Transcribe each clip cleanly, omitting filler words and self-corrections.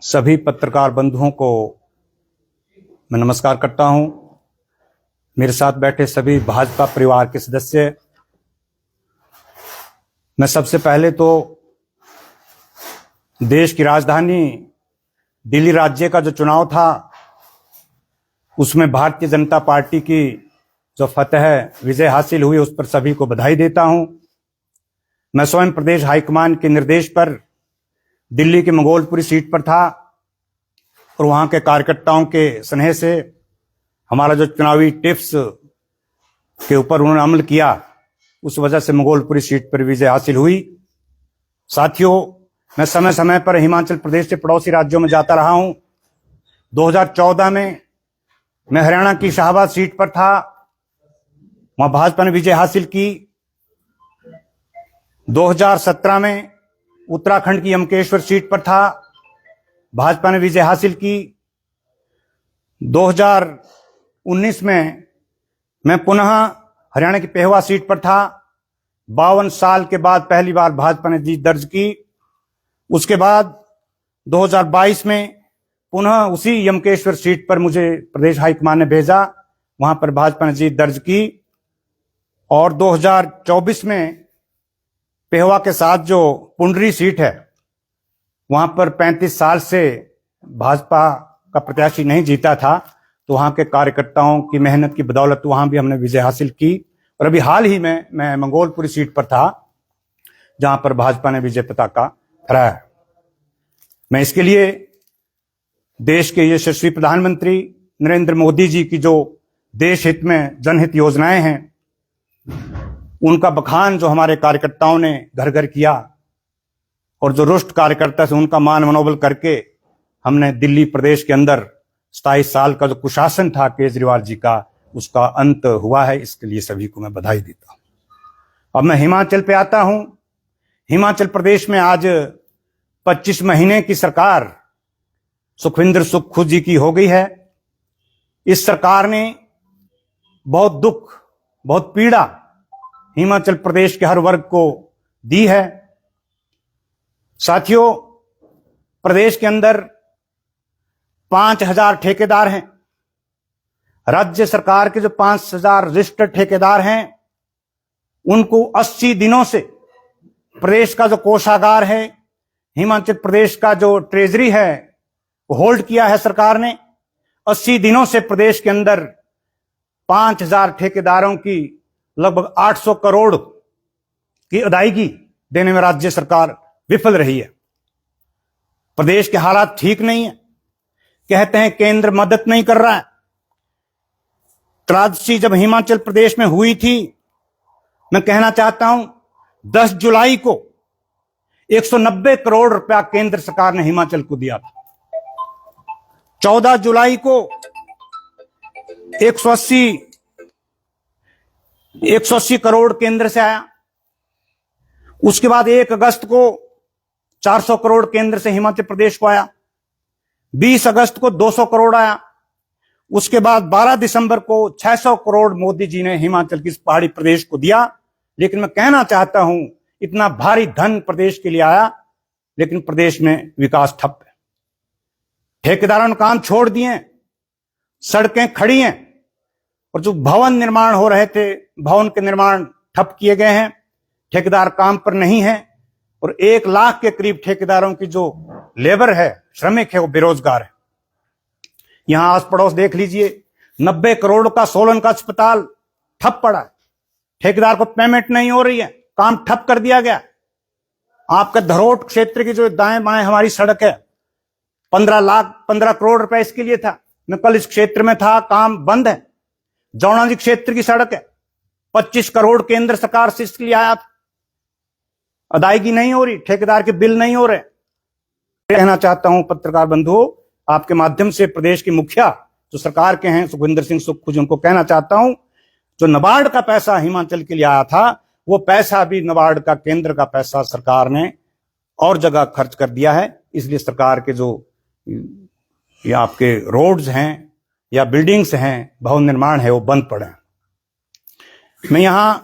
सभी पत्रकार बंधुओं को मैं नमस्कार करता हूं। मेरे साथ बैठे सभी भाजपा परिवार के सदस्य, मैं सबसे पहले तो देश की राजधानी दिल्ली राज्य का जो चुनाव था उसमें भारतीय जनता पार्टी की जो फतह विजय हासिल हुई उस पर सभी को बधाई देता हूं। मैं स्वयं प्रदेश हाईकमान के निर्देश पर दिल्ली की मंगोलपुरी सीट पर था और वहां के कार्यकर्ताओं के स्नेह से हमारा जो चुनावी टिप्स के ऊपर उन्होंने अमल किया, उस वजह से मंगोलपुरी सीट पर विजय हासिल हुई। साथियों, मैं समय समय पर हिमाचल प्रदेश से पड़ोसी राज्यों में जाता रहा हूं। 2014 में मैं हरियाणा की शाहबाद सीट पर था, वहां भाजपा ने विजय हासिल की। 2017 में उत्तराखंड की यमकेश्वर सीट पर था, भाजपा ने विजय हासिल की। 2019 में मैं पुनः हरियाणा की पेहोवा सीट पर था। 52 साल के बाद पहली बार भाजपा ने जीत दर्ज की। उसके बाद 2022 में पुनः उसी यमकेश्वर सीट पर मुझे प्रदेश हाईकमान ने भेजा, वहां पर भाजपा ने जीत दर्ज की। और 2024 में पेहोवा के साथ जो पुंडरी सीट है, वहां पर 35 साल से भाजपा का प्रत्याशी नहीं जीता था, तो वहां के कार्यकर्ताओं की मेहनत की बदौलत वहां भी हमने विजय हासिल की। और अभी हाल ही में मैं मंगोलपुरी सीट पर था, जहां पर भाजपा ने विजय पताका फहराया। मैं इसके लिए देश के यशस्वी प्रधानमंत्री नरेंद्र मोदी जी की जो देश हित में जनहित योजनाएं हैं, उनका बखान जो हमारे कार्यकर्ताओं ने घर घर किया, और जो रुष्ट कार्यकर्ता से उनका मान मनोबल करके हमने दिल्ली प्रदेश के अंदर 27 साल का जो कुशासन था केजरीवाल जी का, उसका अंत हुआ है। इसके लिए सभी को मैं बधाई देता हूं। अब मैं हिमाचल पे आता हूं। हिमाचल प्रदेश में आज 25 महीने की सरकार सुखविंदर सुक्खू जी की हो गई है। इस सरकार ने बहुत दुख, बहुत पीड़ा हिमाचल प्रदेश के हर वर्ग को दी है। साथियों, प्रदेश के अंदर 5000 ठेकेदार हैं। राज्य सरकार के जो 5000 रजिस्टर्ड ठेकेदार हैं, उनको 80 दिनों से प्रदेश का जो कोषागार है, हिमाचल प्रदेश का जो ट्रेजरी है, वो होल्ड किया है सरकार ने। 80 दिनों से प्रदेश के अंदर 5000 ठेकेदारों की लगभग 800 करोड़ की अदायगी देने में राज्य सरकार विफल रही है। प्रदेश के हालात ठीक नहीं है। कहते हैं केंद्र मदद नहीं कर रहा है। त्रासदी जब हिमाचल प्रदेश में हुई थी, मैं कहना चाहता हूं 10 जुलाई को 190 करोड़ रुपया केंद्र सरकार ने हिमाचल को दिया था। 14 जुलाई को 180 करोड़ केंद्र से आया। उसके बाद 1 अगस्त को 400 करोड़ केंद्र से हिमाचल प्रदेश को आया। 20 अगस्त को 200 करोड़ आया। उसके बाद 12 दिसंबर को 600 करोड़ मोदी जी ने हिमाचल की इस पहाड़ी प्रदेश को दिया। लेकिन मैं कहना चाहता हूं, इतना भारी धन प्रदेश के लिए आया, लेकिन प्रदेश में विकास ठप है। ठेकेदारों ने काम छोड़ दिए, सड़कें खड़ी हैं, और जो भवन निर्माण हो रहे थे, भवन के निर्माण ठप किए गए हैं। ठेकेदार काम पर नहीं है, और 1 लाख के करीब ठेकेदारों की जो लेबर है, श्रमिक है, वो बेरोजगार है। यहां आस पड़ोस देख लीजिए, 90 करोड़ का सोलन का अस्पताल ठप पड़ा है। ठेकेदार को पेमेंट नहीं हो रही है, काम ठप कर दिया गया। आपका धरोट क्षेत्र की जो दाएं बाएं हमारी सड़क है, 15 करोड़ रुपए इसके लिए था। मैं कल इस क्षेत्र में था, काम बंद है। जौना जी क्षेत्र की सड़क है, 25 करोड़ केंद्र सरकार से इसके लिए आया था, अदायगी नहीं हो रही, ठेकेदार के बिल नहीं हो रहे। कहना चाहता हूं पत्रकार बंधुओं, आपके माध्यम से प्रदेश के मुखिया जो सरकार के हैं सुखविंदर सिंह सुक्खू जी, उनको कहना चाहता हूं, जो नाबार्ड का पैसा हिमाचल के लिए आया था, वो पैसा भी नाबार्ड का, केंद्र का पैसा सरकार ने और जगह खर्च कर दिया है। इसलिए सरकार के जो या आपके रोड्स हैं या बिल्डिंग्स हैं, भवन निर्माण है, वो बंद पड़े हैं। मैं यहां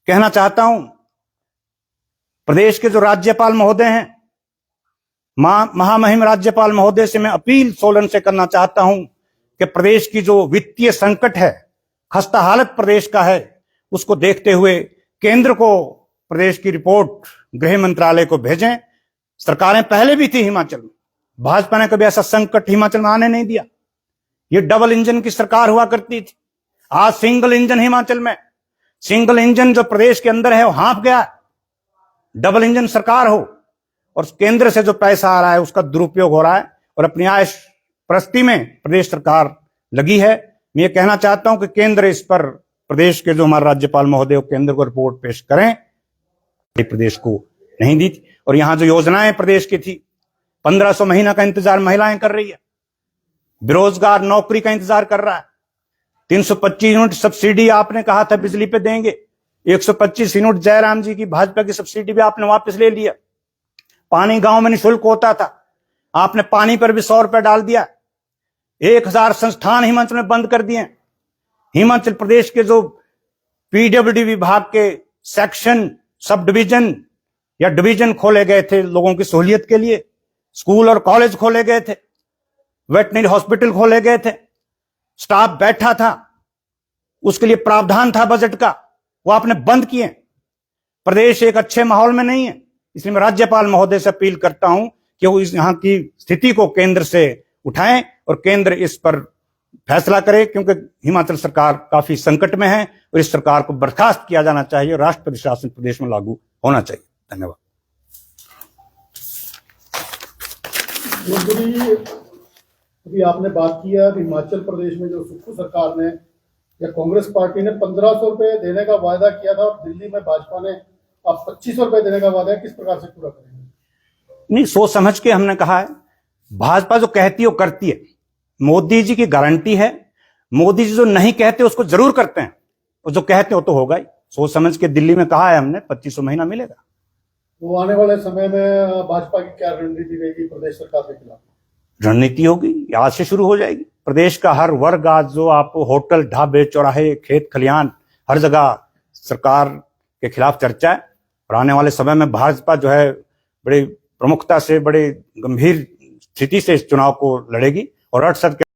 कहना चाहता हूं, प्रदेश के जो राज्यपाल महोदय हैं, महामहिम राज्यपाल महोदय से मैं अपील सोलन से करना चाहता हूं कि प्रदेश की जो वित्तीय संकट है, खस्ता हालत प्रदेश का है, उसको देखते हुए केंद्र को प्रदेश की रिपोर्ट गृह मंत्रालय को भेजें। सरकारें पहले भी थी हिमाचल में, भाजपा ने कभी ऐसा संकट हिमाचल में आने नहीं दिया। ये डबल इंजन की सरकार हुआ करती थी, आज सिंगल इंजन हिमाचल में। सिंगल इंजन जो प्रदेश के अंदर है वो हाँफ गया। डबल इंजन सरकार हो और केंद्र से जो पैसा आ रहा है उसका दुरुपयोग हो रहा है और अपनी आयश प्रस्ती में प्रदेश सरकार लगी है। मैं ये कहना चाहता हूं कि केंद्र इस पर, प्रदेश के जो हमारे राज्यपाल महोदय केंद्र को रिपोर्ट पेश करें। प्रदेश को नहीं दी थी और यहां जो योजनाएं प्रदेश की थी, 1500 महीना का इंतजार महिलाएं कर रही है, बेरोजगार नौकरी का इंतजार कर रहा है, 325 यूनिट सब्सिडी आपने कहा था बिजली पे देंगे, 125 यूनिट जयराम जी की भाजपा की सब्सिडी भी आपने वापस ले लिया। पानी गांव में निःशुल्क होता था, आपने पानी पर भी 100 रुपए डाल दिया। 1000 संस्थान हिमाचल में बंद कर दिए। हिमाचल प्रदेश के जो पीडब्ल्यूडी विभाग के सेक्शन, सब डिवीजन या डिवीजन खोले गए थे लोगों की सहूलियत के लिए, स्कूल और कॉलेज खोले गए थे, वेटनरी हॉस्पिटल खोले गए थे, स्टाफ बैठा था, उसके लिए प्रावधान था बजट का, वो आपने बंद किए। प्रदेश एक अच्छे माहौल में नहीं है, इसलिए मैं राज्यपाल महोदय से अपील करता हूं कि वो इस यहां की स्थिति को केंद्र से उठाएं और केंद्र इस पर फैसला करे, क्योंकि हिमाचल सरकार काफी संकट में है और इस सरकार को बर्खास्त किया जाना चाहिए और राष्ट्रपति शासन प्रदेश में लागू होना चाहिए। धन्यवाद। अभी आपने बात किया हिमाचल प्रदेश में जो सुक्खू सरकार ने या कांग्रेस पार्टी ने 1500 रुपए देने का वायदा किया था और दिल्ली में भाजपा ने अब 2500 रुपए देने का वादा किस प्रकार से पूरा करेंगे? नहीं, सोच समझ के हमने कहा है। भाजपा जो कहती है वो करती है, मोदी जी की गारंटी है। मोदी जी जो नहीं कहते उसको जरूर करते हैं, और जो कहते हो तो होगा ही। सोच समझ के दिल्ली में कहा है हमने 2500 महीना मिलेगा। तो आने वाले समय में भाजपा की क्या रणनीति रहेगी प्रदेश सरकार के खिलाफ? रणनीति होगी, आज से शुरू हो जाएगी। प्रदेश का हर वर्ग, आज जो आप होटल, ढाबे, चौराहे, खेत खलियान, हर जगह सरकार के खिलाफ चर्चा है। और आने वाले समय में भाजपा जो है बड़ी प्रमुखता से, बड़े गंभीर स्थिति से इस चुनाव को लड़ेगी और 68